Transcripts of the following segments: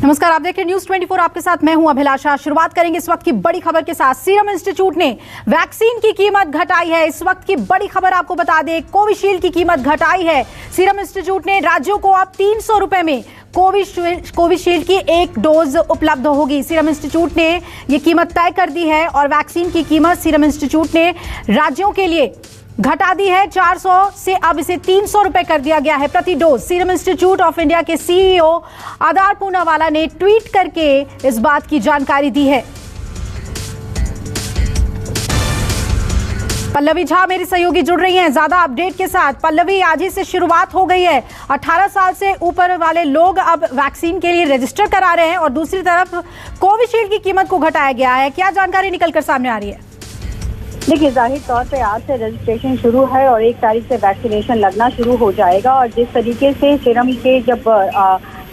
नमस्कार, आप देख रहे हैं न्यूज़ 24। आपके साथ मैं हूं अभिलाषा। शुरुआत करेंगे इस वक्त की बड़ी खबर के साथ। सीरम इंस्टीट्यूट ने वैक्सीन की कीमत घटाई है। इस वक्त की बड़ी खबर आपको बता दें, कोविशील्ड की कीमत घटाई है। सीरम इंस्टीट्यूट ने राज्यों को अब 300 रुपए में कोविशील्ड की एक डोज उपलब्ध होगी। सीरम इंस्टीट्यूट ने यह कीमत तय कर दी है और वैक्सीन की कीमत सीरम इंस्टीट्यूट ने राज्यों के लिए घटा दी है। 400 से अब इसे 300 रुपए कर दिया गया है प्रति dose. Serum institute of India के सीईओ आदार पूनावाला ने ट्वीट करके इस बात की जानकारी दी है। पल्लवी झा मेरी सहयोगी जुड़ रही हैं ज्यादा अपडेट के साथ। पल्लवी, आज ही से शुरुआत हो गई है। 18 साल से ऊपर वाले लोग अब वैक्सीन के लिए रजिस्टर करा रहे हैं और दूसरी तरफ कोविशील्ड की कीमत को घटाया गया है। क्या जानकारी निकलकर सामने आ रही है? देखिए, जाहिर तौर पे आज से रजिस्ट्रेशन शुरू है और 1 तारीख से वैक्सीनेशन लगना शुरू हो जाएगा। और जिस तरीके से सीरम के जब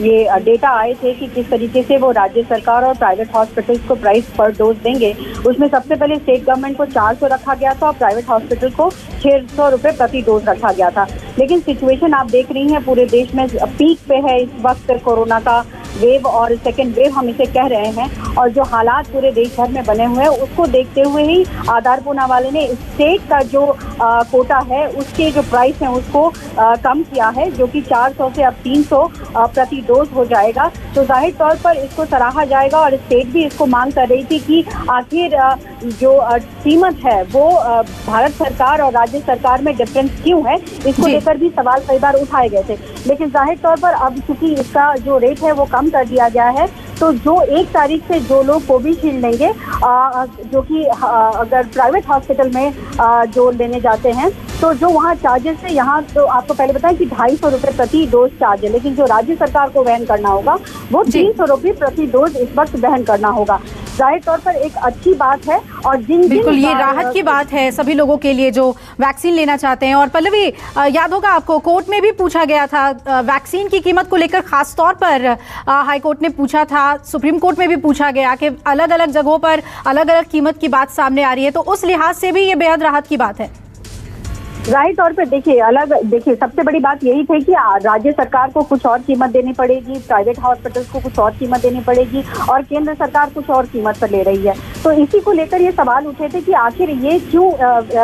ये डेटा आए थे कि किस तरीके से वो राज्य सरकार और प्राइवेट हॉस्पिटल्स को प्राइस पर डोज देंगे, उसमें सबसे पहले स्टेट गवर्नमेंट को 400 रखा गया था और प्राइवेट हॉस्पिटल को 600 रुपये प्रति डोज रखा गया था। लेकिन सिचुएशन आप देख रही हैं पूरे देश में पीक पे है इस वक्त कोरोना का वेव और सेकेंड वेव हम इसे कह रहे हैं। और जो हालात पूरे देश भर में बने हुए हैं उसको देखते हुए ही आधार पूनावाले ने स्टेट का जो कोटा है उसके जो प्राइस हैं उसको कम किया है, जो कि 400 से अब 300 प्रति डोज हो जाएगा। तो जाहिर तौर पर इसको सराहा जाएगा और स्टेट भी इसको मांग कर रही थी कि आखिर जो कीमत है वो भारत सरकार और राज्य सरकार में डिफरेंस क्यों है, इसको लेकर भी सवाल कई बार उठाए गए थे। लेकिन जाहिर तौर पर अब चूंकि इसका जो रेट है वो कम कर दिया गया है, तो जो 1 तारीख से जो लोग कोविशील्ड लेंगे, जो कि अगर प्राइवेट हॉस्पिटल में जो लेने जाते हैं तो जो वहाँ चार्जेस है, यहाँ तो आपको पहले बताएं कि 250 रुपये प्रति डोज चार्ज है। लेकिन जो राज्य सरकार को वहन करना होगा वो 300 रुपये प्रति डोज इस वक्त वहन करना होगा। जाहिर तौर पर एक अच्छी बात है और बिल्कुल ये राहत की बात है सभी लोगों के लिए जो वैक्सीन लेना चाहते हैं। और पल्लवी, याद होगा आपको, कोर्ट में भी पूछा गया था वैक्सीन की कीमत को लेकर, खास तौर पर हाई कोर्ट ने पूछा था, सुप्रीम कोर्ट में भी पूछा गया कि अलग अलग जगहों पर अलग अलग कीमत की बात सामने आ रही है, तो उस लिहाज से भी ये बेहद राहत की बात है। जाहिर तौर पर देखिए सबसे बड़ी बात यही थी कि राज्य सरकार को कुछ और कीमत देनी पड़ेगी, प्राइवेट हॉस्पिटल्स को कुछ और कीमत देनी पड़ेगी और केंद्र सरकार कुछ और कीमत पर ले रही है। तो इसी को लेकर ये सवाल उठे थे कि आखिर ये क्यों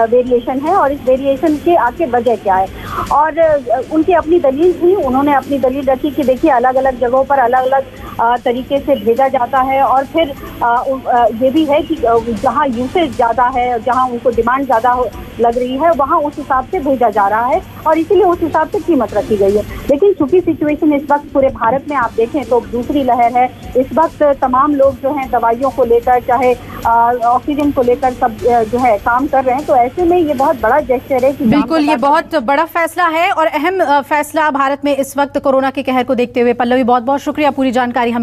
वेरिएशन है और इस वेरिएशन के आखिर वजह क्या है। और उनकी अपनी दलील थी, उन्होंने अपनी दलील रखी कि देखिए अलग अलग जगहों पर अलग अलग तरीके से भेजा जाता है और फिर ये भी है कि जहाँ यूसेज ज़्यादा है, जहाँ उनको डिमांड ज़्यादा लग रही है, वहाँ उस हिसाब से भेजा जा रहा है और इसीलिए उस हिसाब से कीमत रखी गई है। लेकिन चूंकि सिचुएशन इस वक्त पूरे भारत में आप देखें तो दूसरी लहर है। इस वक्त तमाम लोग जो हैं दवाइयों को लेकर, चाहे ऑक्सीजन को लेकर सब जो है काम कर रहे हैं। तो ऐसे में ये बहुत बड़ा जेस्चर है कि बिल्कुल ये बहुत बड़ा फैसला है और अहम फैसला भारत में इस वक्त कोरोना के कहर को देखते हुए। पल्लवी, बहुत बहुत शुक्रिया पूरी जानकारी हमें